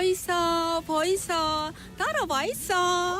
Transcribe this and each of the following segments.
보이소 보이소 따라와 있어.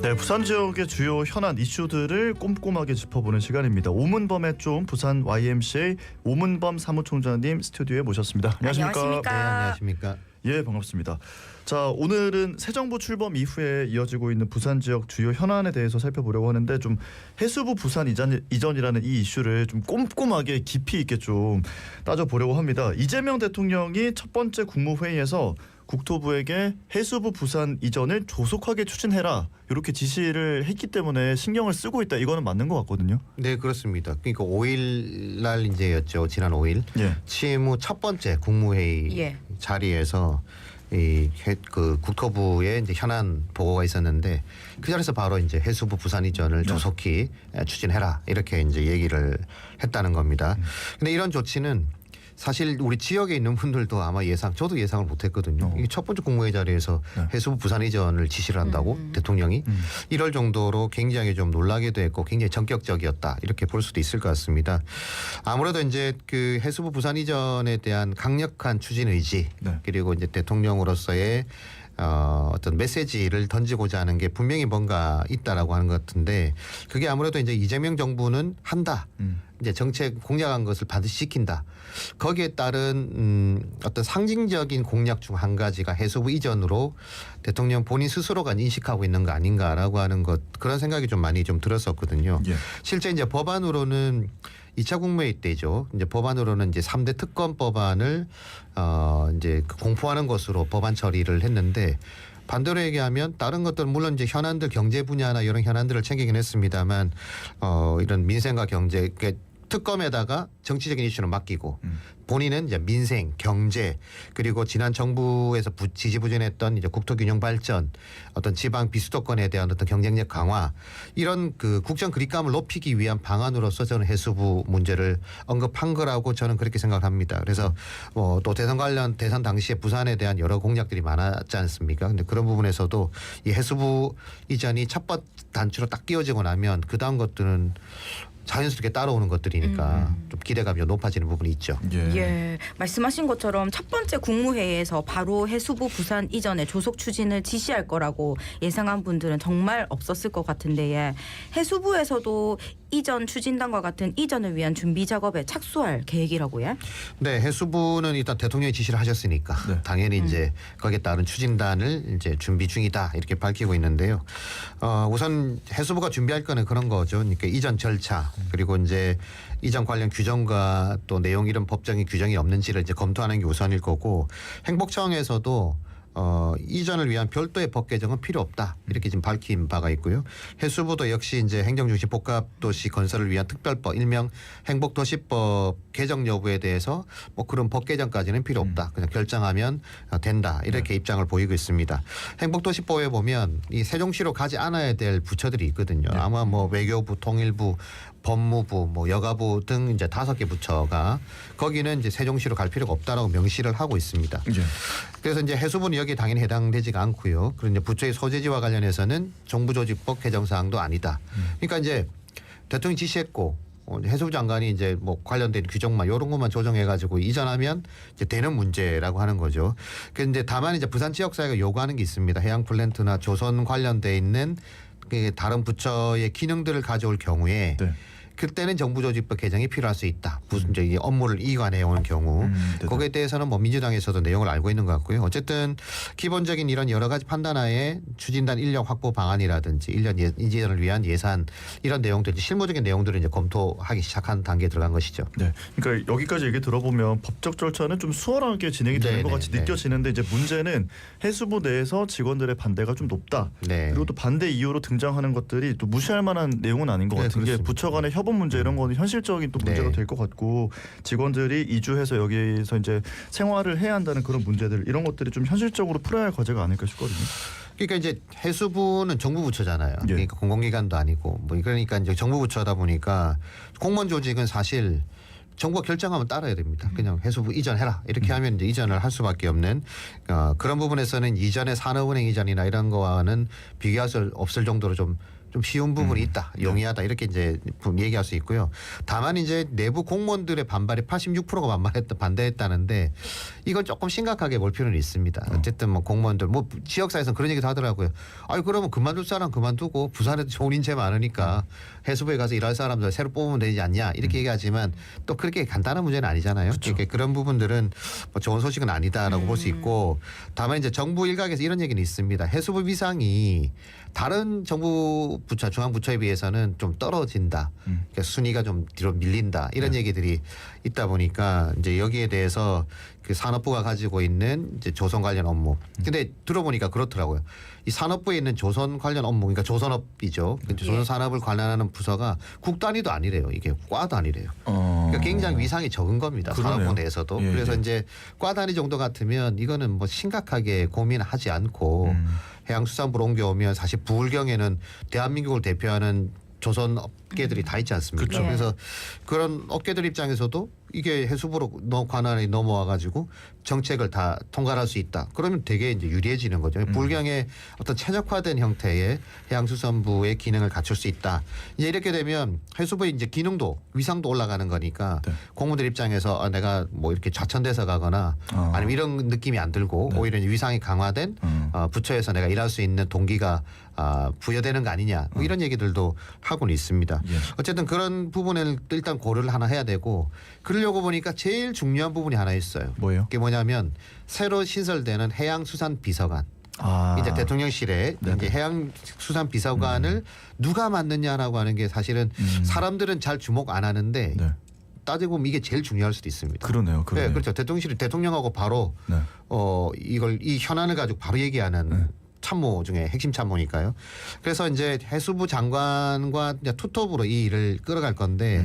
네, 부산 지역의 주요 현안 이슈들을 꼼꼼하게 짚어보는 시간입니다. 오문범의 좀 부산 YMCA 오문범 사무총장님 스튜디오에 모셨습니다. 안녕하십니까? 안녕하십니까? 네, 안녕하십니까? 예, 반갑습니다. 자, 오늘은 새 정부 출범 이후에 이어지고 있는 부산 지역 주요 현안에 대해서 살펴보려고 하는데 좀 해수부 부산 이전이라는 이 이슈를 좀 꼼꼼하게 깊이 있게 좀 따져보려고 합니다. 이재명 대통령이 첫 번째 국무회의에서 국토부에게 해수부 부산 이전을 조속하게 추진해라 이렇게 지시를 했기 때문에 신경을 쓰고 있다. 이거는 맞는 것 같거든요. 네, 그렇습니다. 그러니까 5일 날 이제였죠. 지난 5일 예. 취임 후 첫 번째 국무회의 예. 자리에서 그 국토부에 이제 현안 보고가 있었는데 그 자리에서 바로 이제 해수부 부산 이전을 조속히 추진해라 이렇게 이제 얘기를 했다는 겁니다. 근데 이런 조치는 사실 우리 지역에 있는 분들도 아마 저도 예상을 못했거든요. 이게 첫 번째 국무회의 자리에서 해수부 부산 이전을 지시를 한다고 대통령이 이럴 정도로 굉장히 좀 놀라기도 했고 굉장히 전격적이었다 이렇게 볼 수도 있을 것 같습니다. 아무래도 이제 그 해수부 부산 이전에 대한 강력한 추진 의지 그리고 이제 대통령으로서의 어떤 메시지를 던지고자 하는 게 분명히 뭔가 있다라고 하는 것 같은데 그게 아무래도 이제 이재명 정부는 한다. 이제 정책 공약한 것을 반드시 지킨다. 거기에 따른 어떤 상징적인 공약 중 한 가지가 해수부 이전으로 대통령 본인 스스로가 인식하고 있는 거 아닌가라고 하는 것 그런 생각이 좀 많이 좀 들었었거든요. 예. 실제 이제 법안으로는 2차 국무회의 때죠. 이제 법안으로는 이제 3대 특검 법안을 이제 공포하는 것으로 법안 처리를 했는데 반대로 얘기하면 다른 것들은 물론 이제 현안들 경제 분야나 이런 현안들을 챙기긴 했습니다만 이런 민생과 경제 특검에다가 정치적인 이슈는 맡기고 본인은 이제 민생, 경제 그리고 지난 정부에서 지지부진했던 이제 국토균형 발전, 어떤 지방 비수도권에 대한 어떤 경쟁력 강화 이런 그 국정 그립감을 높이기 위한 방안으로서 저는 해수부 문제를 언급한 거라고 저는 그렇게 생각합니다. 그래서 또 대선 당시에 부산에 대한 여러 공약들이 많았지 않습니까? 근데 그런 부분에서도 이 해수부 이전이 첫 번째 단추로 딱 끼워지고 나면 그 다음 것들은 자연스럽게 따라오는 것들이니까 좀 기대감이 높아지는 부분이 있죠. 예, 말씀하신 것처럼 첫 번째 국무회의에서 바로 해수부 부산 이전의 조속 추진을 지시할 거라고 예상한 분들은 정말 없었을 것 같은데 해수부에서도 이전 추진단과 같은 이전을 위한 준비 작업에 착수할 계획이라고요? 네, 해수부는 일단 대통령이 지시를 하셨으니까 당연히 이제 거기에 따른 추진단을 이제 준비 중이다 이렇게 밝히고 있는데요. 우선 해수부가 준비할 거는 그런 거죠. 그러니까 이전 절차 그리고 이제 이전 관련 규정과 또 내용 이런 법적인 규정이 없는지를 이제 검토하는 게 우선일 거고 행복청에서도 이전을 위한 별도의 법 개정은 필요 없다 이렇게 지금 밝힌 바가 있고요. 해수부도 역시 이제 행정중심 복합도시 건설을 위한 특별법 일명 행복도시법 개정 여부에 대해서 뭐 그런 법 개정까지는 필요 없다. 그냥 결정하면 된다 이렇게 입장을 보이고 있습니다. 행복도시법에 보면 이 세종시로 가지 않아야 될 부처들이 있거든요. 아마 뭐 외교부, 통일부, 법무부, 뭐 여가부 등 이제 5개 부처가 거기는 이제 세종시로 갈 필요가 없다라고 명시를 하고 있습니다. 그래서 이제 해수부는 여기에 당연히 해당되지가 않고요. 그리고 이제 부처의 소재지와 관련해서는 정부조직법 개정 사항도 아니다. 그러니까 이제 대통령이 지시했고 해수부 장관이 이제 뭐 관련된 규정만 이런 것만 조정해가지고 이전하면 이제 되는 문제라고 하는 거죠. 그런데 다만 이제 부산 지역사회가 요구하는 게 있습니다. 해양 플랜트나 조선 관련돼 있는 다른 부처의 기능들을 가져올 경우에 그때는 정부조직법 개정이 필요할 수 있다. 무슨 이제 업무를 이관해 오는 경우 거기에 대해서는 뭐 민주당에서도 내용을 알고 있는 것 같고요. 어쨌든 기본적인 이런 여러 가지 판단하에 추진단 인력 확보 방안이라든지 이전을 위한 예산 이런 내용들 실무적인 내용들을 이제 검토하기 시작한 단계에 들어간 것이죠. 네, 그러니까 여기까지 얘기 들어보면 법적 절차는 좀 수월하게 진행이 되는 것 같이 느껴지는데 이제 문제는 해수부 내에서 직원들의 반대가 좀 높다. 그리고 또 반대 이유로 등장하는 것들이 또 무시할 만한 내용은 아닌 것 같은 게 부처 간의 협업 문제 이런 거는 현실적인 또 문제가 될 것 같고 직원들이 이주해서 여기서 이제 생활을 해야 한다는 그런 문제들 이런 것들이 좀 현실적으로 풀어야 할 과제가 아닐까 싶거든요. 그러니까 이제 해수부는 정부 부처잖아요. 그러니까 공공기관도 아니고 뭐 그러니까 이제 정부 부처다 보니까 공무원 조직은 사실 정부가 결정하면 따라야 됩니다. 그냥 해수부 이전해라 이렇게 하면 이제 이전을 할 수밖에 없는 그런 부분에서는 이전의 산업은행 이전이나 이런 거와는 비교할 수 없을 정도로 좀 쉬운 부분이 있다, 용이하다 이렇게 이제 얘기할 수 있고요. 다만 이제 내부 공무원들의 반발이 86%가 반대했다는데 이건 조금 심각하게 볼 필요는 있습니다. 어쨌든 뭐 공무원들 뭐 지역사회에서는 그런 얘기도 하더라고요. 아니 그러면 그만둘 사람 그만두고 부산에 좋은 인재 많으니까 해수부에 가서 일할 사람들 새로 뽑으면 되지 않냐 이렇게 얘기하지만 또 그렇게 간단한 문제는 아니잖아요. 그러니까 그런 부분들은 뭐 좋은 소식은 아니다라고 볼 수 있고 다만 이제 정부 일각에서 이런 얘기는 있습니다. 해수부 비상이 다른 정부 부처 중앙부처에 비해서는 좀 떨어진다. 그러니까 순위가 좀 뒤로 밀린다. 이런 얘기들이 있다 보니까 이제 여기에 대해서 그 산업부가 가지고 있는 이제 조선 관련 업무. 근데 들어보니까 그렇더라고요. 이 산업부에 있는 조선 관련 업무, 그러니까 조선업이죠. 조선 산업을 관련하는 부서가 국 단위도 아니래요. 이게 과도 아니래요. 그러니까 굉장히 위상이 적은 겁니다. 그러네요. 산업부 내에서도. 예, 그래서 예. 이제 과 단위 정도 같으면 이거는 뭐 심각하게 고민하지 않고 해양수산부로 옮겨오면 사실 부울경에는 대한민국을 대표하는 조선 업계들이 다 있지 않습니까? 그쵸. 그래서 그런 업계들 입장에서도 이게 해수부로 관할이 넘어와 가지고 정책을 다 통과할 수 있다. 그러면 되게 이제 유리해지는 거죠. 불경의 어떤 최적화된 형태의 해양수산부의 기능을 갖출 수 있다. 이제 이렇게 되면 해수부의 이제 기능도 위상도 올라가는 거니까 네. 공무들 입장에서 내가 뭐 이렇게 좌천돼서 가거나 아니면 이런 느낌이 안 들고 네. 오히려 이제 위상이 강화된 부처에서 내가 일할 수 있는 동기가 부여되는 거 아니냐 뭐 이런 얘기들도 하고는 있습니다. 예. 어쨌든 그런 부분을 일단 고려를 하나 해야 되고 그러려고 보니까 제일 중요한 부분이 하나 있어요. 뭐예요? 그게 뭐냐면 새로 신설되는 해양수산비서관. 이제 대통령실에 네네. 이제 해양수산비서관을 누가 맡느냐라고 하는 게 사실은 사람들은 잘 주목 안 하는데 네. 따지고 보면 이게 제일 중요할 수도 있습니다. 그러네요. 네, 그렇죠. 대통령실이 대통령하고 바로 네. 이걸 이 현안을 가지고 바로 얘기하는 네. 참모 중에 핵심 참모니까요. 그래서 이제 해수부 장관과 이제 투톱으로 이 일을 끌어갈 건데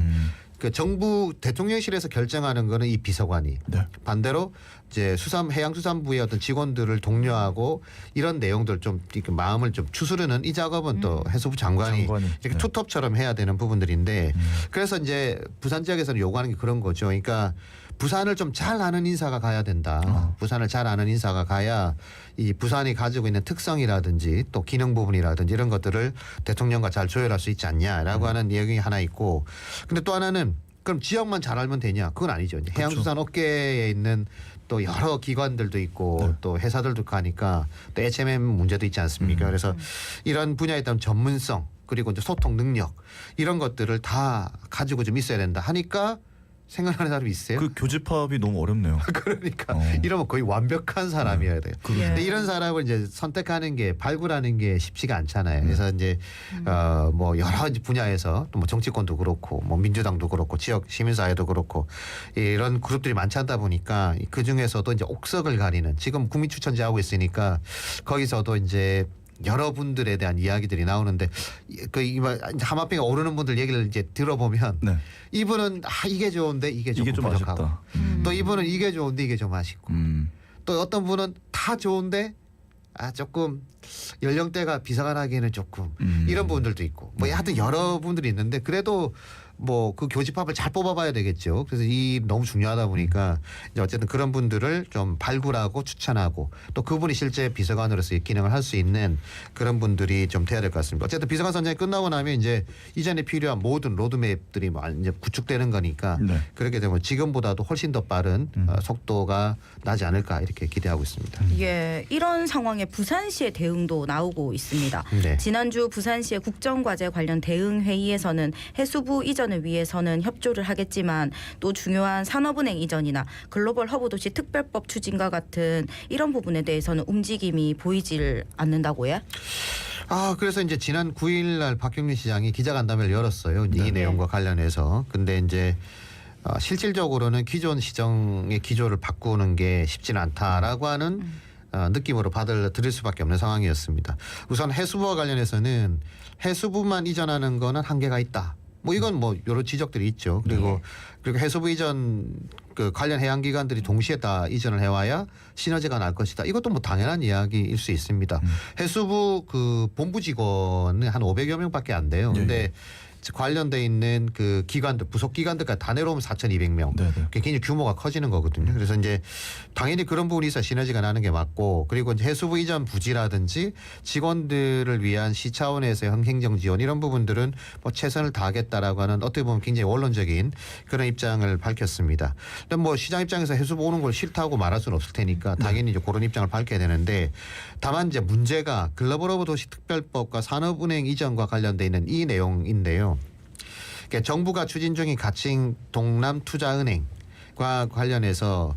그 정부 대통령실에서 결정하는 거는 이 비서관이 네. 반대로 이제 해양수산부의 어떤 직원들을 독려하고 이런 내용들 좀 이렇게 마음을 좀 추스르는 이 작업은 또 해수부 장관이 이렇게 네. 투톱처럼 해야 되는 부분들인데 그래서 이제 부산 지역에서는 요구하는 게 그런 거죠. 그러니까 부산을 좀 잘 아는 인사가 가야 된다. 부산을 잘 아는 인사가 가야 이 부산이 가지고 있는 특성이라든지 또 기능 부분이라든지 이런 것들을 대통령과 잘 조율할 수 있지 않냐라고 하는 내용이 하나 있고 근데 또 하나는 그럼 지역만 잘 알면 되냐? 그건 아니죠. 이제 해양수산 업계에 있는 또 여러 기관들도 있고 네. 또 회사들도 가니까 또 HMM 문제도 있지 않습니까? 그래서 이런 분야에 따른 전문성 그리고 이제 소통 능력 이런 것들을 다 가지고 좀 있어야 된다 하니까 생각하는 사람이 있어요. 그 교집합이 너무 어렵네요. 그러니까 이러면 거의 완벽한 사람이어야 돼요. 근데 이런 사람을 이제 선택하는 게 발굴하는 게 쉽지가 않잖아요. 그래서 이제 뭐 여러 이제 분야에서 또 뭐 정치권도 그렇고 뭐 민주당도 그렇고 지역 시민사회도 그렇고 이런 그룹들이 많지 않다 보니까 그 중에서도 이제 옥석을 가리는 지금 국민추천제 하고 있으니까 거기서도 이제 여러분들에 대한 이야기들이 나오는데 그 하마평에 오르는 분들 얘기를 이제 들어보면 네. 이분은 이게 좋은데 이게 조금 이게 좀 부족하고 아쉽다. 또 이분은 이게 좋은데 이게 좀 아쉽고 또 어떤 분은 다 좋은데 조금 연령대가 비상한 하기에는 조금 이런 분들도 있고 뭐 하여튼 여러 분들이 있는데 그래도 뭐 그 교집합을 잘 뽑아봐야 되겠죠. 그래서 이 너무 중요하다 보니까 이제 어쨌든 그런 분들을 좀 발굴하고 추천하고 또 그분이 실제 비서관으로서 의 기능을 할 수 있는 그런 분들이 좀 돼야 될 것 같습니다. 어쨌든 비서관 선정이 끝나고 나면 이제 이전에 필요한 모든 로드맵들이 이제 구축되는 거니까 네. 그렇게 되면 지금보다도 훨씬 더 빠른 속도가 나지 않을까 이렇게 기대하고 있습니다. 예, 이런 상황에 부산시의 대응도 나오고 있습니다. 네. 지난주 부산시의 국정과제 관련 대응 회의에서는 해수부 이전을 위해서는 협조를 하겠지만 또 중요한 산업은행 이전이나 글로벌 허브 도시 특별법 추진과 같은 이런 부분에 대해서는 움직임이 보이질 않는다고요? 그래서 이제 지난 9일 날 박경림 시장이 기자간담회를 열었어요. 이제 이 내용과 관련해서. 근데 이제 실질적으로는 기존 시정의 기조를 바꾸는 게 쉽지는 않다라고 하는 느낌으로 받아들일 수밖에 없는 상황이었습니다. 우선 해수부와 관련해서는 해수부만 이전하는 거는 한계가 있다. 뭐 이건 뭐 여러 지적들이 있죠. 그리고 해수부 이전 그 관련 해양기관들이 동시에 다 이전을 해와야 시너지가 날 것이다. 이것도 뭐 당연한 이야기일 수 있습니다. 해수부 그 본부 직원은 한 500여 명밖에 안 돼요. 근데 관련돼 있는 그 기관들 부속 기관들까지 다 내려오면 4,200명. 네네. 굉장히 규모가 커지는 거거든요. 그래서 이제 당연히 그런 부분이 있어 시너지가 나는 게 맞고 그리고 이제 해수부 이전 부지라든지 직원들을 위한 시 차원에서의 행정 지원 이런 부분들은 뭐 최선을 다하겠다라고 하는 어떻게 보면 굉장히 원론적인 그런 입장을 밝혔습니다. 근데 뭐 시장 입장에서 해수부 오는 걸 싫다고 말할 수는 없을 테니까 당연히 이제 그런 입장을 밝혀야 되는데 다만 이제 문제가 글로벌 오브 도시 특별법과 산업은행 이전과 관련돼 있는 이 내용인데요. 그러니까 정부가 추진 중인 가칭 동남투자은행과 관련해서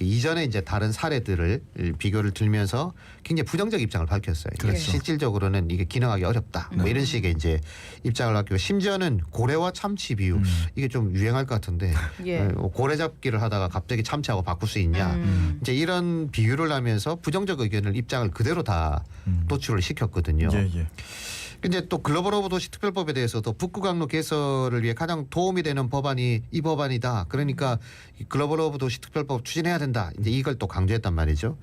이전에 이제 다른 사례들을 비교를 들면서 굉장히 부정적 입장을 밝혔어요. 그렇죠. 실질적으로는 이게 기능하기 어렵다. 뭐 이런 식의 이제 입장을 밝히고 심지어는 고래와 참치 비유 이게 좀 유행할 것 같은데 예. 고래 잡기를 하다가 갑자기 참치하고 바꿀 수 있냐. 이제 이런 비유를 하면서 부정적 의견을 입장을 그대로 다 도출을 시켰거든요. 예, 예. 근데 또 글로벌 오브 도시 특별법에 대해서도 북구강로 개설을 위해 가장 도움이 되는 법안이 이 법안이다. 그러니까 이 글로벌 오브 도시 특별법 추진해야 된다. 이제 이걸 또 강조했단 말이죠.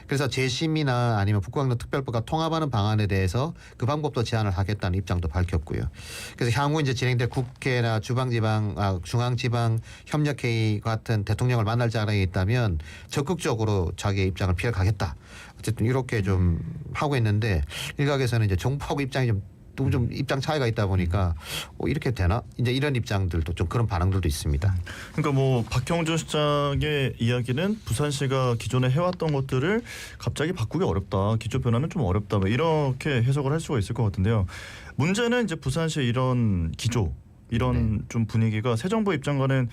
그래서 재심이나 아니면 북구강로 특별법과 통합하는 방안에 대해서 그 방법도 제안을 하겠다는 입장도 밝혔고요. 그래서 향후 이제 진행될 국회나 중앙지방 협력회의 같은 대통령을 만날 자리에 있다면 적극적으로 자기의 입장을 피해가겠다. 어쨌든 이렇게 좀 하고 있는데 일각에서는 이제 정부하고 입장이 좀 입장 차이가 있다 보니까 이렇게 되나? 이제 이런 입장들도 좀 그런 반응들도 있습니다. 그러니까 뭐 박형준 시장의 이야기는 부산시가 기존에 해왔던 것들을 갑자기 바꾸기 어렵다. 기조 변화는 좀 어렵다. 뭐 이렇게 해석을 할 수가 있을 것 같은데요. 문제는 이제 부산시의 이런 기조, 이런 좀 분위기가 새 정부 입장과는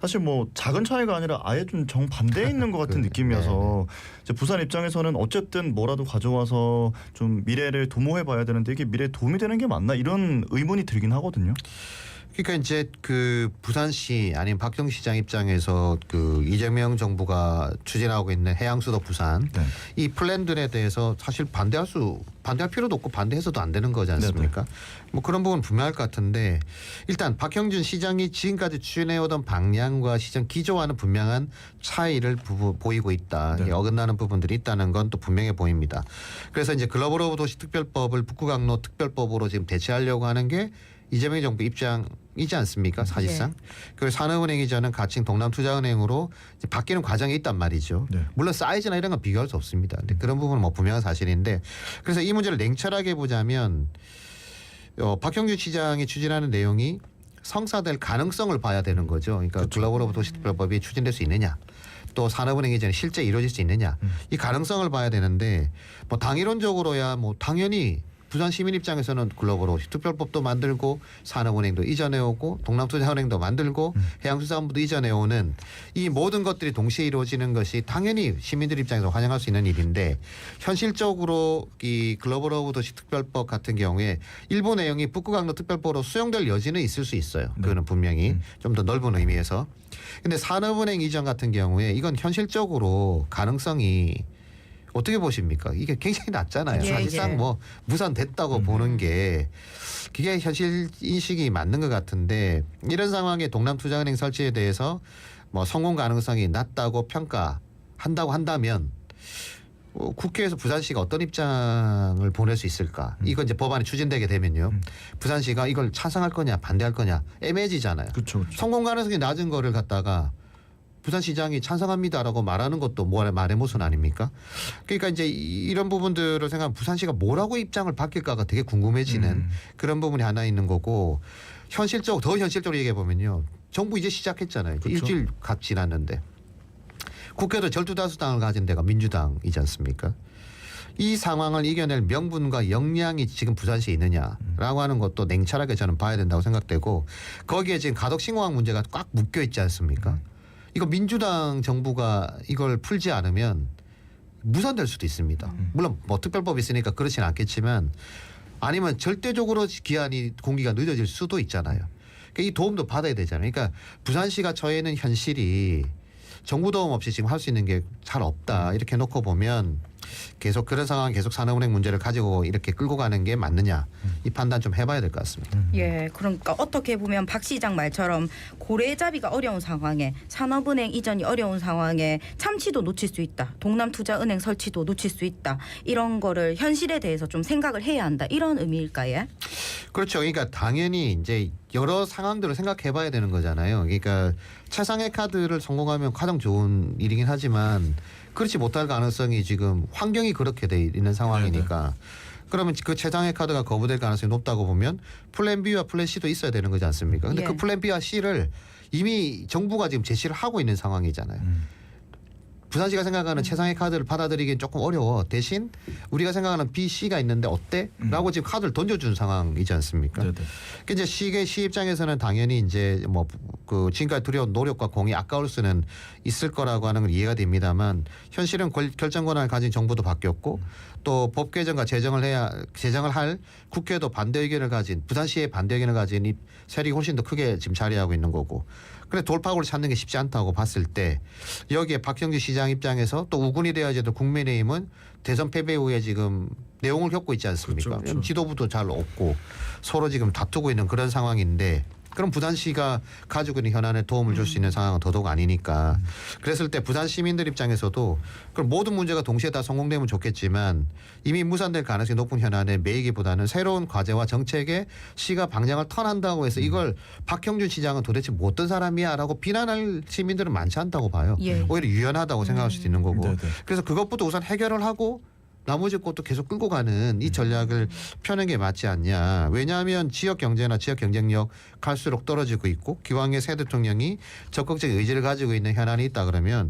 사실 뭐 작은 차이가 아니라 아예 좀 정반대에 있는 것 같은 느낌이어서 이제 부산 입장에서는 어쨌든 뭐라도 가져와서 좀 미래를 도모해 봐야 되는데 이게 미래에 도움이 되는 게 맞나 이런 의문이 들긴 하거든요. 그러니까 이제 그 부산시 아니면 박정시장 입장에서 그 이재명 정부가 추진하고 있는 해양수도 부산 네. 이 플랜들에 대해서 사실 반대할 필요도 없고 반대해서도 안 되는 거지 않습니까? 뭐 그런 부분 분명할 것 같은데 일단 박형준 시장이 지금까지 추진해오던 방향과 시장 기조와는 분명한 차이를 보이고 있다. 네. 어긋나는 부분들이 있다는 건 또 분명해 보입니다. 그래서 이제 글로벌 오브 도시 특별법을 북구강로 특별법으로 지금 대체하려고 하는 게 이재명 정부 입장이지 않습니까? 사실상. 그리고 산업은행 이전은 가칭 동남투자은행으로 이제 바뀌는 과정이 있단 말이죠. 네. 물론 사이즈나 이런 건 비교할 수 없습니다. 근데 그런 부분은 뭐 분명한 사실인데 그래서 이 문제를 냉철하게 보자면 박형준 시장이 추진하는 내용이 성사될 가능성을 봐야 되는 거죠. 그러니까 그렇죠. 글로벌 오브 도시 특별법이 추진될 수 있느냐. 또 산업은행 이전이 실제 이루어질 수 있느냐. 이 가능성을 봐야 되는데 뭐 당이론적으로야 뭐 당연히 부산 시민 입장에서는 글로벌 오브 도시 특별법도 만들고 산업은행도 이전해 오고 동남투자은행도 만들고 해양수산부도 이전해 오는 이 모든 것들이 동시에 이루어지는 것이 당연히 시민들 입장에서 환영할 수 있는 일인데 현실적으로 이 글로벌 오브 도시 특별법 같은 경우에 일부 내용이 북구강로 특별법으로 수용될 여지는 있을 수 있어요. 그거는 분명히 좀 더 넓은 의미에서. 근데 산업은행 이전 같은 경우에 이건 현실적으로 가능성이 어떻게 보십니까? 이게 굉장히 낮잖아요. 예, 사실상 예. 뭐 무산됐다고 보는 게 그게 현실 인식이 맞는 것 같은데 이런 상황에 동남투자은행 설치에 대해서 뭐 성공 가능성이 낮다고 평가한다고 한다면 국회에서 부산시가 어떤 입장을 보낼 수 있을까? 이건 이제 법안이 추진되게 되면요. 부산시가 이걸 찬성할 거냐 반대할 거냐 애매해지잖아요. 그렇죠. 성공 가능성이 낮은 거를 갖다가 부산시장이 찬성합니다라고 말하는 것도 말의 모순 아닙니까? 그러니까 이제 이런 부분들을 생각하면 부산시가 뭐라고 입장을 바뀔까가 되게 궁금해지는 그런 부분이 하나 있는 거고 더 현실적으로 얘기해 보면요. 정부 이제 시작했잖아요. 그렇죠. 일주일 갓 지났는데 국회도 절투다수당을 가진 데가 민주당이지 않습니까? 이 상황을 이겨낼 명분과 역량이 지금 부산시에 있느냐라고 하는 것도 냉철하게 저는 봐야 된다고 생각되고 거기에 지금 가덕신공항 문제가 꽉 묶여 있지 않습니까? 이거 민주당 정부가 이걸 풀지 않으면 무산될 수도 있습니다. 물론 뭐 특별법이 있으니까 그렇지는 않겠지만 아니면 절대적으로 공기가 늦어질 수도 있잖아요. 그러니까 이 도움도 받아야 되잖아요. 그러니까 부산시가 처해 있는 현실이 정부 도움 없이 지금 할 수 있는 게 잘 없다. 이렇게 놓고 보면 계속 그런 상황 계속 산업은행 문제를 가지고 이렇게 끌고 가는 게 맞느냐 이 판단 좀 해봐야 될 것 같습니다. 예, 그러니까 어떻게 보면 박 시장 말처럼 고래잡이가 어려운 상황에 산업은행 이전이 어려운 상황에 참치도 놓칠 수 있다. 동남투자은행 설치도 놓칠 수 있다. 이런 거를 현실에 대해서 좀 생각을 해야 한다. 이런 의미일까요? 그렇죠. 그러니까 당연히 이제 여러 상황들을 생각해봐야 되는 거잖아요. 그러니까 최상의 카드를 성공하면 가장 좋은 일이긴 하지만 그렇지 못할 가능성이 지금 환경이 그렇게 돼 있는 상황이니까. 그러면 그 최상의 카드가 거부될 가능성이 높다고 보면 플랜 B와 플랜 C도 있어야 되는 거지 않습니까? 근데 예. 그 플랜 B와 C를 이미 정부가 지금 제시를 하고 있는 상황이잖아요. 부산시가 생각하는 최상의 카드를 받아들이기엔 조금 어려워. 대신 우리가 생각하는 B, C가 있는데 어때? 라고 지금 카드를 던져준 상황이지 않습니까? 네네. 그 이제 시 입장에서는 당연히 이제 뭐 그 지금까지 들여온 노력과 공이 아까울 수는 있을 거라고 하는 건 이해가 됩니다만 현실은 결정 권한을 가진 정부도 바뀌었고 또 법 개정과 제정을 할 국회도 반대 의견을 가진 부산시의 반대 의견을 가진 이 세력이 훨씬 더 크게 지금 자리하고 있는 거고. 그래 돌파구를 찾는 게 쉽지 않다고 봤을 때 여기에 박형주 시장 입장에서 또 우군이 되어야지도 국민의힘은 대선 패배 후에 지금 내용을 겪고 있지 않습니까? 그렇죠, 그렇죠. 지도부도 잘 없고 서로 지금 다투고 있는 그런 상황인데 그럼 부산시가 가지고 있는 현안에 도움을 줄 수 있는 상황은 더더욱 아니니까 그랬을 때 부산 시민들 입장에서도 그럼 모든 문제가 동시에 다 성공되면 좋겠지만 이미 무산될 가능성이 높은 현안에 매이기보다는 새로운 과제와 정책에 시가 방향을 턴한다고 해서 이걸 박형준 시장은 도대체 뭐 어떤 사람이야라고 비난할 시민들은 많지 않다고 봐요. 예. 오히려 유연하다고 생각할 수도 있는 거고 네네. 그래서 그것부터 우선 해결을 하고 나머지 것도 계속 끌고 가는 이 전략을 펴는 게 맞지 않냐. 왜냐하면 지역 경제나 지역 경쟁력 갈수록 떨어지고 있고 기왕에 새 대통령이 적극적인 의지를 가지고 있는 현안이 있다 그러면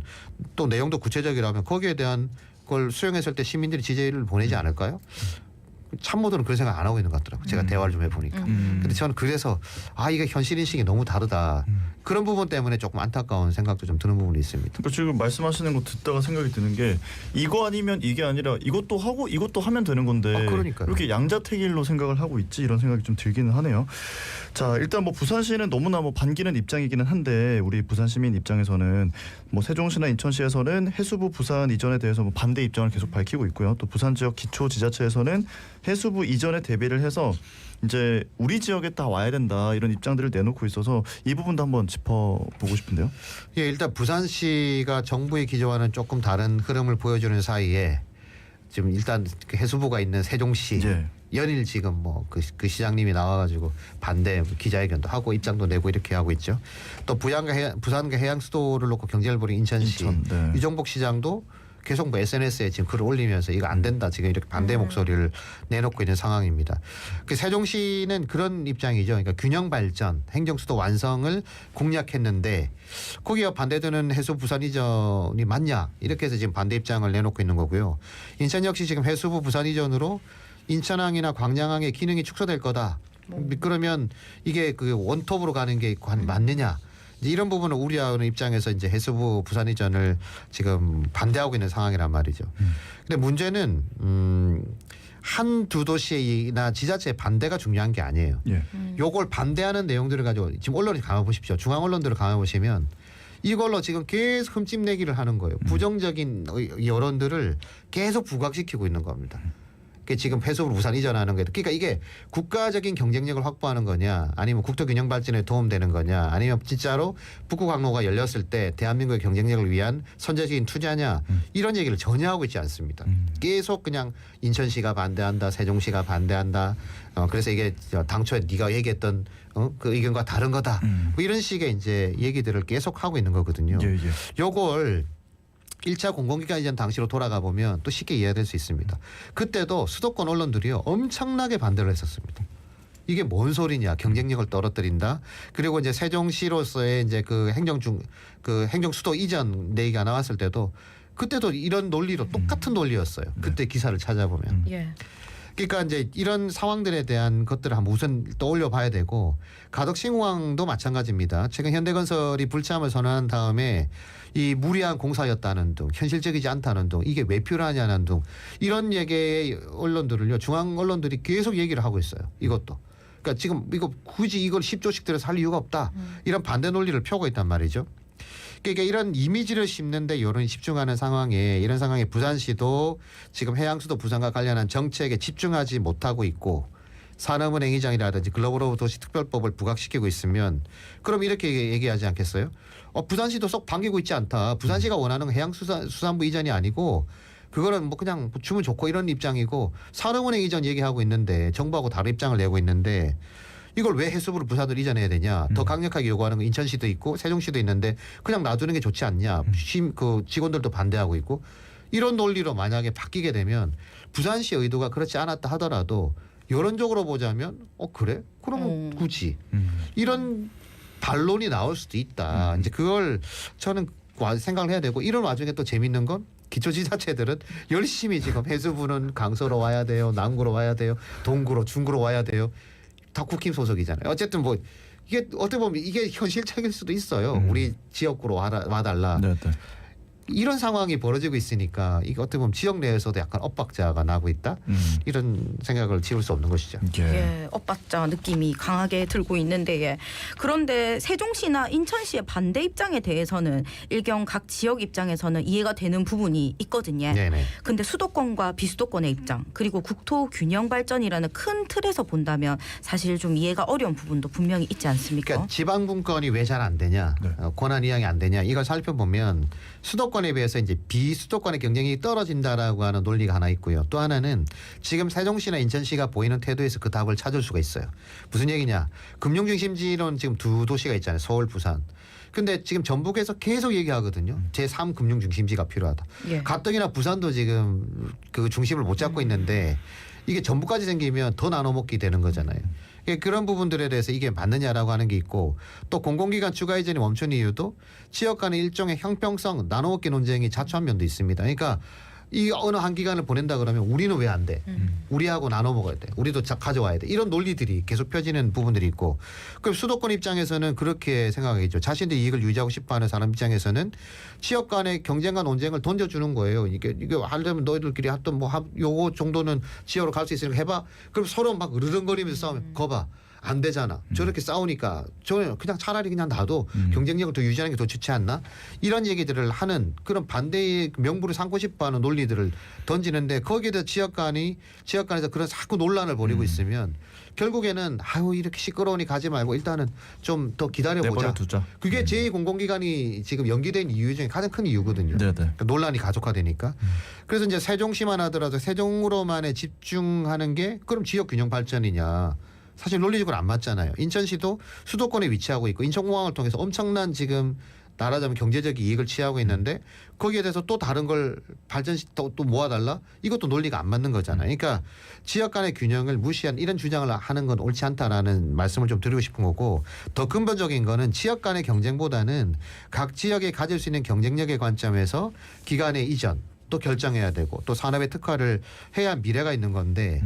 또 내용도 구체적이라면 거기에 대한 걸 수용했을 때 시민들이 지지를 보내지 않을까요? 참모들은 그런 생각 안 하고 있는 것 같더라고요. 제가 대화를 좀 해보니까. 근데 저는 그래서 이게 현실인식이 너무 다르다. 그런 부분 때문에 조금 안타까운 생각도 좀 드는 부분이 있습니다. 그러니까 지금 말씀하시는 거 듣다가 생각이 드는 게 이거 아니면 이게 아니라 이것도 하고 이것도 하면 되는 건데 그러니까요. 이렇게 양자택일로 생각을 하고 있지 이런 생각이 좀 들기는 하네요. 자 일단 뭐 부산시는 너무나 뭐 반기는 입장이기는 한데 우리 부산 시민 입장에서는 뭐 세종시나 인천시에서는 해수부 부산 이전에 대해서 뭐 반대 입장을 계속 밝히고 있고요. 또 부산 지역 기초 지자체에서는 해수부 이전에 대비를 해서 이제 우리 지역에 다 와야 된다 이런 입장들을 내놓고 있어서 이 부분도 한번 짚어보고 싶은데요. 예, 일단 부산시가 정부의 기조와는 조금 다른 흐름을 보여주는 사이에 지금 일단 그 해수부가 있는 세종시 예. 연일 지금 뭐 그 시장님이 나와가지고 반대 기자회견도 하고 입장도 내고 이렇게 하고 있죠. 또 부산과 해양 수도를 놓고 경쟁을 벌인 인천시 인천, 네. 유정복 시장도 계속 뭐 SNS에 지금 글을 올리면서 이거 안 된다 지금 이렇게 반대 목소리를 내놓고 있는 상황입니다. 그 세종시는 그런 입장이죠. 그러니까 균형 발전, 행정수도 완성을 공약했는데 거기에 반대되는 해수 부산 이전이 맞냐 이렇게 해서 지금 반대 입장을 내놓고 있는 거고요. 인천 역시 지금 해수부 부산 이전으로 인천항이나 광양항의 기능이 축소될 거다. 그러면 이게 그 원톱으로 가는 게 맞느냐? 이런 부분을 우려하는 입장에서 이제 해수부 부산 이전을 지금 반대하고 있는 상황이란 말이죠. 근데 문제는 한두 도시나 지자체의 반대가 중요한 게 아니에요. 예. 요걸 반대하는 내용들을 가지고 지금 언론을 가만 보십시오. 중앙 언론들을 가만 보시면 이걸로 지금 계속 흠집내기를 하는 거예요. 부정적인 여론들을 계속 부각시키고 있는 겁니다. 그 지금 해수부로 부산 이전하는 거예요. 그러니까 이게 국가적인 경쟁력을 확보하는 거냐, 아니면 국토 균형 발전에 도움되는 거냐, 아니면 진짜로 북구 항로가 열렸을 때 대한민국의 경쟁력을 위한 선제적인 투자냐 이런 얘기를 전혀 하고 있지 않습니다. 계속 그냥 인천시가 반대한다, 세종시가 반대한다. 그래서 이게 당초에 네가 얘기했던 그 의견과 다른 거다. 뭐 이런 식의 이제 얘기들을 계속 하고 있는 거거든요. 예, 예. 요걸 1차 공공기관 이전 당시로 돌아가 보면 또 쉽게 이해될 수 있습니다. 그때도 수도권 언론들이요 엄청나게 반대를 했었습니다. 이게 뭔 소리냐? 경쟁력을 떨어뜨린다. 그리고 이제 세종시로서의 이제 그 행정 수도 이전 얘기가 나왔을 때도 그때도 이런 논리로 똑같은 논리였어요. 그때 기사를 찾아보면. 예. 그러니까 이제 이런 상황들에 대한 것들을 한번 우선 떠올려 봐야 되고 가덕신공항도 마찬가지입니다. 최근 현대건설이 불참을 선언한 다음에 이 무리한 공사였다는 등 현실적이지 않다는 등 이게 왜 필요하냐는 등 이런 얘기의 언론들을요 중앙 언론들이 계속 얘기를 하고 있어요. 이것도. 그러니까 지금 이거 굳이 이걸 10조씩 들여서 할 이유가 없다. 이런 반대 논리를 펴고 있단 말이죠. 그러니까 이런 이미지를 심는데 여론이 집중하는 상황에 이런 상황에 부산시도 지금 해양수도 부산과 관련한 정책에 집중하지 못하고 있고 산업은행 이장이라든지 글로벌 도시특별법을 부각시키고 있으면 그럼 이렇게 얘기하지 않겠어요? 부산시도 쏙 반기고 있지 않다. 부산시가 원하는 해양수산부 이전이 아니고 그거는 뭐 그냥 주면 좋고 이런 입장이고 산업은행 이전 얘기하고 있는데 정부하고 다른 입장을 내고 있는데 이걸 왜 해수부를 부산으로 이전해야 되냐. 더 강력하게 요구하는 건 인천시도 있고 세종시도 있는데 그냥 놔두는 게 좋지 않냐. 그 직원들도 반대하고 있고 이런 논리로 만약에 바뀌게 되면 부산시 의도가 그렇지 않았다 하더라도 여론적으로 보자면 그래? 그러면 굳이 이런 반론이 나올 수도 있다. 이제 그걸 저는 생각을 해야 되고 이런 와중에 또 재밌는 건 기초지자체들은 열심히 지금 해수부는 강서로 와야 돼요. 남구로 와야 돼요. 동구로 중구로 와야 돼요. 다 국힘 소속이잖아요. 어쨌든 뭐 이게 어떻게 보면 이게 현실적일 수도 있어요. 우리 지역구로 와달라. 네, 네. 이런 상황이 벌어지고 있으니까 이게 어떻게 보면 지역 내에서도 약간 엇박자가 나고 있다. 이런 생각을 지울 수 없는 것이죠. 예, 엇박자 느낌이 강하게 들고 있는데 예. 그런데 세종시나 인천시의 반대 입장에 대해서는 일경 각 지역 입장에서는 이해가 되는 부분이 있거든요. 네네. 근데 수도권과 비수도권의 입장 그리고 국토 균형 발전이라는 큰 틀에서 본다면 사실 좀 이해가 어려운 부분도 분명히 있지 않습니까? 그러니까 지방분권이 왜 잘 안 되냐, 네. 권한 이양이 안 되냐 이걸 살펴보면 수도권에 비해서 이제 비수도권의 경쟁이 떨어진다라고 하는 논리가 하나 있고요. 또 하나는 지금 세종시나 인천시가 보이는 태도에서 그 답을 찾을 수가 있어요. 무슨 얘기냐? 금융중심지로는 지금 두 도시가 있잖아요. 서울, 부산. 근데 지금 전북에서 계속 얘기하거든요. 제3 금융중심지가 필요하다. 예. 가뜩이나 부산도 지금 그 중심을 못 잡고 있는데 이게 전북까지 생기면 더 나눠먹기 되는 거잖아요. 그런 부분들에 대해서 이게 맞느냐라고 하는 게 있고 또 공공기관 추가 이전이 멈춘 이유도 지역 간의 일종의 형평성 나눠먹기 논쟁이 자초한 면도 있습니다. 그러니까 이 어느 한 기간을 보낸다 그러면 우리는 왜 안 돼? 우리하고 나눠 먹어야 돼. 우리도 가져와야 돼. 이런 논리들이 계속 펴지는 부분들이 있고 그럼 수도권 입장에서는 그렇게 생각하겠죠. 자신들의 이익을 유지하고 싶어하는 사람 입장에서는 지역 간의 경쟁과 논쟁을 던져주는 거예요. 이게 하려면 너희들끼리 하여튼 뭐 요거 정도는 지역으로 갈 수 있으니까 해봐. 그럼 서로 막 으르렁거리면서 싸우면 거봐. 안 되잖아. 저렇게 싸우니까 저는 그냥 차라리 그냥 놔도 경쟁력을 더 유지하는 게 더 좋지 않나? 이런 얘기들을 하는 그런 반대의 명분을 삼고 싶어하는 논리들을 던지는데 거기에 대해서 지역 간에서 그런 자꾸 논란을 벌이고 있으면 결국에는 아유 이렇게 시끄러우니 가지 말고 일단은 좀 더 기다려보자. 내버려두자. 그게 제2공공기관이 지금 연기된 이유 중에 가장 큰 이유거든요. 네네. 그러니까 논란이 가속화되니까. 그래서 이제 세종시만 하더라도 세종으로만에 집중하는 게 그럼 지역 균형 발전이냐. 사실 논리적으로 안 맞잖아요. 인천시도 수도권에 위치하고 있고 인천공항을 통해서 엄청난 지금 말하자면 경제적 이익을 취하고 있는데 거기에 대해서 또 다른 걸 또 모아달라? 이것도 논리가 안 맞는 거잖아요. 그러니까 지역 간의 균형을 무시한 이런 주장을 하는 건 옳지 않다라는 말씀을 좀 드리고 싶은 거고 더 근본적인 거는 지역 간의 경쟁보다는 각 지역에 가질 수 있는 경쟁력의 관점에서 기간의 이전 또 결정해야 되고 또 산업의 특화를 해야 미래가 있는 건데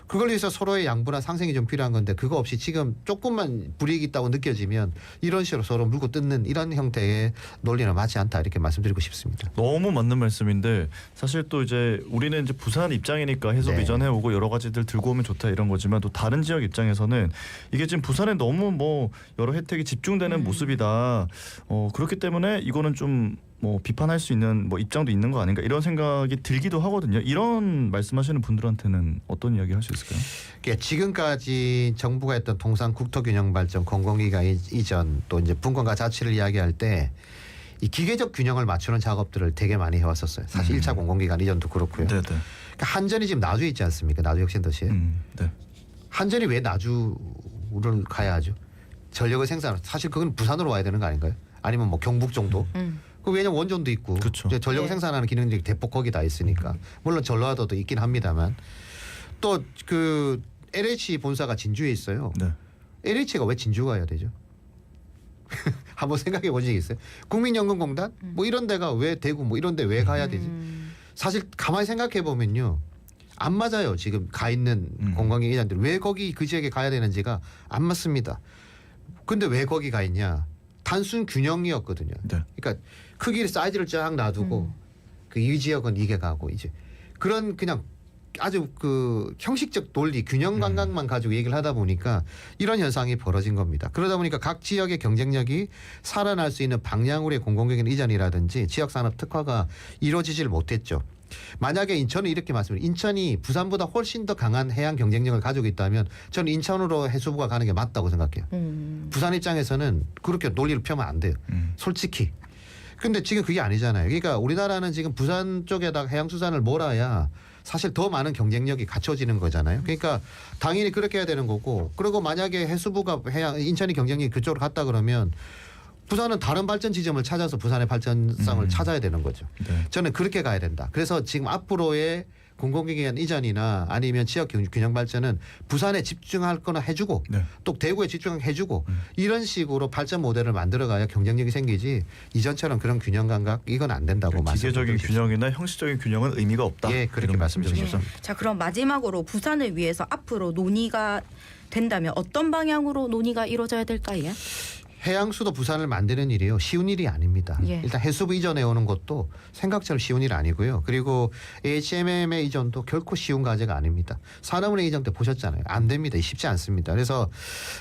그걸 위해서 서로의 양보나 상생이 좀 필요한 건데 그거 없이 지금 조금만 불이익이 있다고 느껴지면 이런 식으로 서로 물고 뜯는 이런 형태의 논리는 맞지 않다 이렇게 말씀드리고 싶습니다. 너무 맞는 말씀인데 사실 또 이제 우리는 이제 부산 입장이니까 해수부 네. 이전해 오고 여러 가지들 들고 오면 좋다 이런 거지만 또 다른 지역 입장에서는 이게 지금 부산에 너무 뭐 여러 혜택이 집중되는 모습이다. 그렇기 때문에 이거는 좀 뭐 비판할 수 있는 뭐 입장도 있는 거 아닌가 이런 생각이 들기도 하거든요. 이런 말씀하시는 분들한테는 어떤 이야기 할 수 있을까요? 그러니까 지금까지 정부가 했던 동산 국토균형 발전 공공기관 이전 또 이제 분권과 자치를 이야기할 때 이 기계적 균형을 맞추는 작업들을 되게 많이 해왔었어요. 사실 1차 공공기관 이전도 그렇고요. 네네. 그러니까 한전이 지금 나주에 있지 않습니까? 나주 혁신도시에. 네. 한전이 왜 나주를 가야 하죠? 전력을 생산 사실 그건 부산으로 와야 되는 거 아닌가요? 아니면 뭐 경북 정도? 그 왜냐면 원전도 있고 그쵸. 이제 전력 네. 생산하는 기능들이 대폭 거기 다 있으니까 물론 전라도도 있긴 합니다만 또 그 LH 본사가 진주에 있어요. 네. LH가 왜 진주 가야 되죠? 한번 생각해 본 적 있어요? 국민연금공단 뭐 이런 데가 왜 대구 뭐 이런 데 왜 가야 되지? 사실 가만히 생각해 보면요. 안 맞아요. 지금 가 있는 공공기관 이전들 왜 거기 그 지역에 가야 되는지가 안 맞습니다. 근데 왜 거기 가 있냐? 단순 균형이었거든요. 네. 그러니까 크기 사이즈를 쫙 놔두고 그 이 지역은 이게 가고 이제 그런 그냥 아주 그 형식적 논리 균형 감각만 가지고 얘기를 하다 보니까 이런 현상이 벌어진 겁니다. 그러다 보니까 각 지역의 경쟁력이 살아날 수 있는 방향으로의 공공기관 이전이라든지 지역 산업 특화가 이루어지질 못했죠. 만약에 인천은 이렇게 말씀드려요. 인천이 부산보다 훨씬 더 강한 해양 경쟁력을 가지고 있다면 저는 인천으로 해수부가 가는 게 맞다고 생각해요. 부산 입장에서는 그렇게 논리를 펴면 안 돼요. 솔직히. 근데 지금 그게 아니잖아요. 그러니까 우리나라는 지금 부산 쪽에다가 해양수산을 몰아야 사실 더 많은 경쟁력이 갖춰지는 거잖아요. 그러니까 당연히 그렇게 해야 되는 거고, 그리고 만약에 해수부가 인천이 경쟁력이 그쪽으로 갔다 그러면 부산은 다른 발전 지점을 찾아서 부산의 발전성을 찾아야 되는 거죠. 네. 저는 그렇게 가야 된다. 그래서 지금 앞으로의 공공기관 이전이나 아니면 지역 균형 발전은 부산에 집중할 거나 해주고 네. 또 대구에 집중해주고 이런 식으로 발전 모델을 만들어가야 경쟁력이 생기지, 이전처럼 그런 균형 감각 이건 안 된다고 기계적인 말씀드리고 균형이나 형식적인 균형은 의미가 없다. 예, 그렇게 이런 말씀드리고 말씀이시죠? 싶습니다. 자, 그럼 마지막으로 부산을 위해서 앞으로 논의가 된다면 어떤 방향으로 논의가 이루어져야 될까요? 해양수도 부산을 만드는 일이요, 쉬운 일이 아닙니다. 예. 일단 해수부 이전에 오는 것도 생각처럼 쉬운 일 아니고요. 그리고 HMM의 이전도 결코 쉬운 과제가 아닙니다. 산업은행 이전 때 보셨잖아요. 안 됩니다. 쉽지 않습니다. 그래서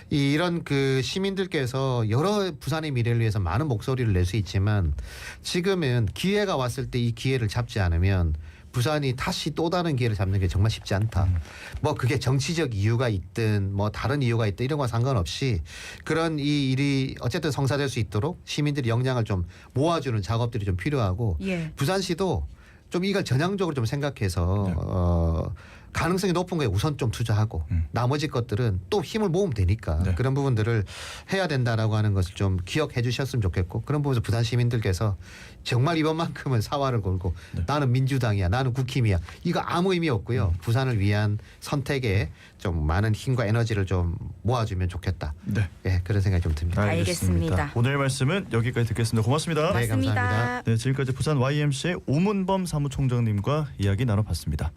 이런 그 시민들께서 여러 부산의 미래를 위해서 많은 목소리를 낼 수 있지만 지금은 기회가 왔을 때 이 기회를 잡지 않으면 부산이 다시 또 다른 기회를 잡는 게 정말 쉽지 않다. 뭐 그게 정치적 이유가 있든 뭐 다른 이유가 있든 이런 건 상관없이 그런 이 일이 어쨌든 성사될 수 있도록 시민들이 역량을 좀 모아주는 작업들이 좀 필요하고, 예. 부산시도 좀 이걸 전향적으로 좀 생각해서 네. 가능성이 높은 거에 우선 좀 투자하고 나머지 것들은 또 힘을 모으면 되니까 네. 그런 부분들을 해야 된다라고 하는 것을 좀 기억해 주셨으면 좋겠고, 그런 부분에서 부산 시민들께서 정말 이번만큼은 사활을 걸고 나는 민주당이야, 나는 국힘이야, 이거 아무 의미 없고요. 부산을 위한 선택에 좀 많은 힘과 에너지를 좀 모아주면 좋겠다. 네. 예, 그런 생각이 좀 듭니다. 알겠습니다. 오늘 말씀은 여기까지 듣겠습니다. 고맙습니다. 네, 맞습니다. 감사합니다. 네, 지금까지 부산 YMCA 오문범 사무총장님과 이야기 나눠봤습니다.